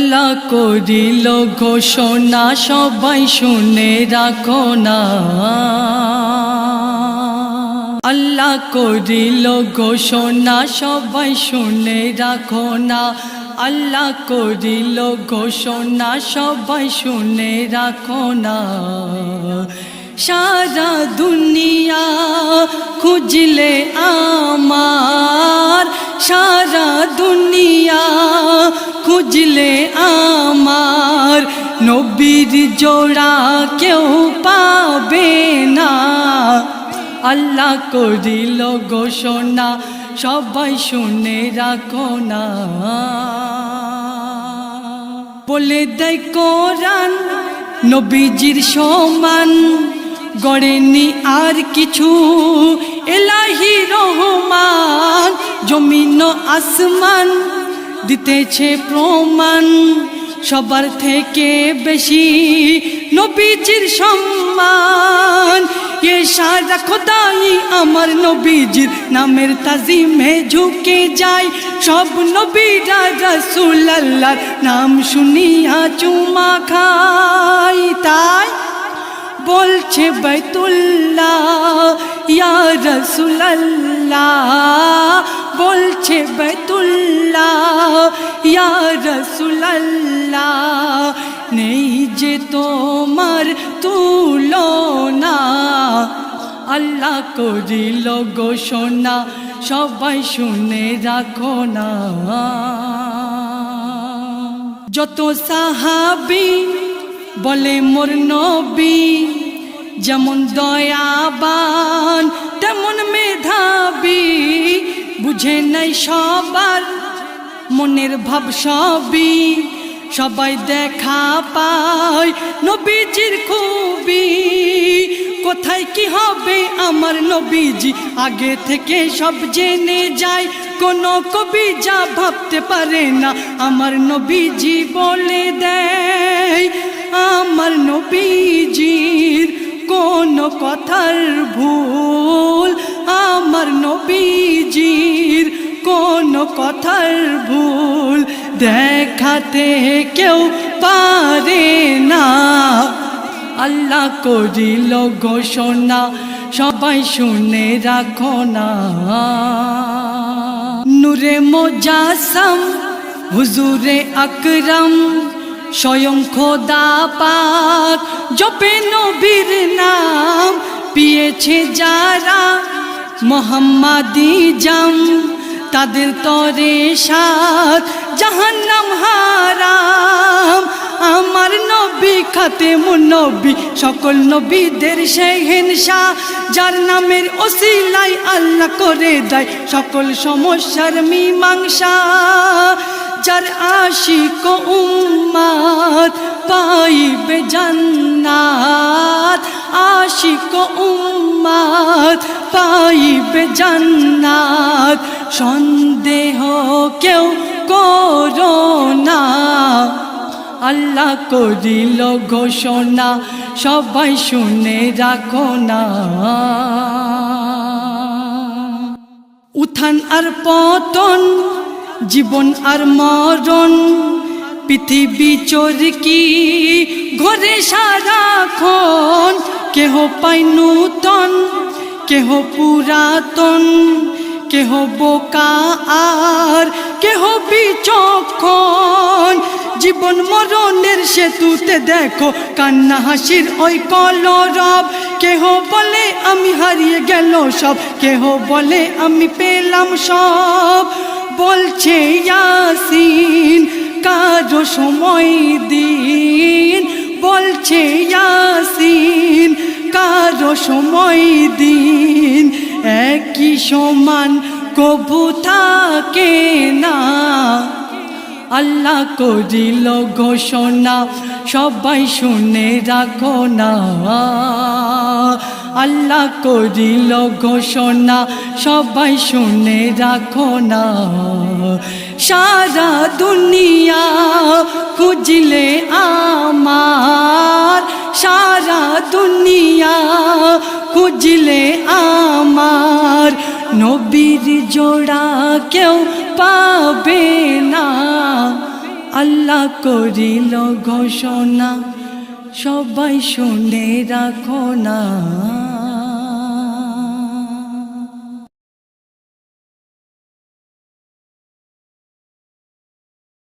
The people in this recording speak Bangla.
আল্লাহ করিল ঘোষণা সবাই শুনে রাখো না। আল্লাহ করিল ঘোষণা সবাই শুনে রাখো না। আল্লাহ করিল ঘোষণা সবাই শুনে রাখো না। সারা দুনিয়া খুঁজলে আমার, সারা দুনিয়া খুঁজলে আমার, নবীর জোড়া কেউ পাবে না। আল্লাহ করিল ঘোষণা সবাই শুনে রাখো না। বলে দেয় কোরআন নবীজির সমান গড়েনি আর কিছু এলাহি রহমান। জমিন আসমান দিতেছে প্রমাণ, সবার থেকে বেশি নবীজির সম্মান। এ সারা খোদাই আমার নবীজির নামের তাজিমে ঝুঁকে যায়। সব নবীরা রাসূলুল্লাহর নাম শুনিয়া চুমা খায়। তাই বলছে বাইতুল্লাহ ইয়া রাসূলুল্লাহ, বলছে বাইতুল্লাহ ইয়া রাসূলুল্লাহ, নেই যে তোমার তুলনা। আল্লাহ করিল ঘোষণা সবাই শুনে রাখো না। যত সাহাবী বলে মোর নবী, যেমন দয়াবান তেমন মেধাবী, বুঝে নাই সবার মনের ভাব সবই, সবাই দেখা পায় নবীজির খুবই। কোথায় কি হবে আমার নবীজি আগে থেকে সব জেনে যায়। কোনো কবি যা ভাবতে পারে না আমার নবীজি বলে দেয়। আমার নবীজির কোনো কথার ভুল, আমার নবীজির কোনো কথার ভুল দেখাতে কেউ পারে না। আল্লাহ করিল ঘোষণা সবাই শুনে রাখো না। নূরে মুজাসসাম হুজুরে আকরাম স্বয়ং খোদা পাক জপে নবীর নাম। পিয়েছে যারা মোহাম্মদী জাম, তাদের তরে সাত জাহান্নাম হারাম। আমার নবী খাতেমুন নবী সকল নবীদের শেহনশাহ, যার নামের ওসিলায় আল্লাহ করে দেয় সকল সমস্যার মীমাংসা। যার আশিক উম্মত পাইবে জান্নাত, আশিক উম্মত পাইবে জান্নাত। সন্দেহ কেউ করো না। আল্লাহ করিল ঘোষণা সবাই শুনে রাখো না। উত্থান আর পতন, জীবন আর মরণ, পৃথিবী চরকি ঘরে সারাক্ষণ। কেহ পায় নূতন, কেহ পুরাতন, কেহ বোকা আর কেহ বিচক্ষণ। জীবন মরণের সেতুতে দেখো কান্না হাসির ওই কলরব। কেহ বলে আমি হারিয়ে গেল সব, কেহ বলে আমি পেলাম সব। বলছে ইয়াসিন কারো সময় দিন, বলছে ইয়াসিন কারো সময় দিন। একই সমান কবু থাকে না। আল্লাহ করিল ঘোষণা সবাই শুনে রাখো না। আল্লাহ করিল ঘোষণা সবাই শুনে রাখো না। সারা দুনিয়া খুঁজলে আমার, সারা দুনিয়া খুঁজলে আমার, নবীর জোড়া কেউ পাবে না। আল্লাহ করিল ঘোষণা, সবাই শুনে রাখো না।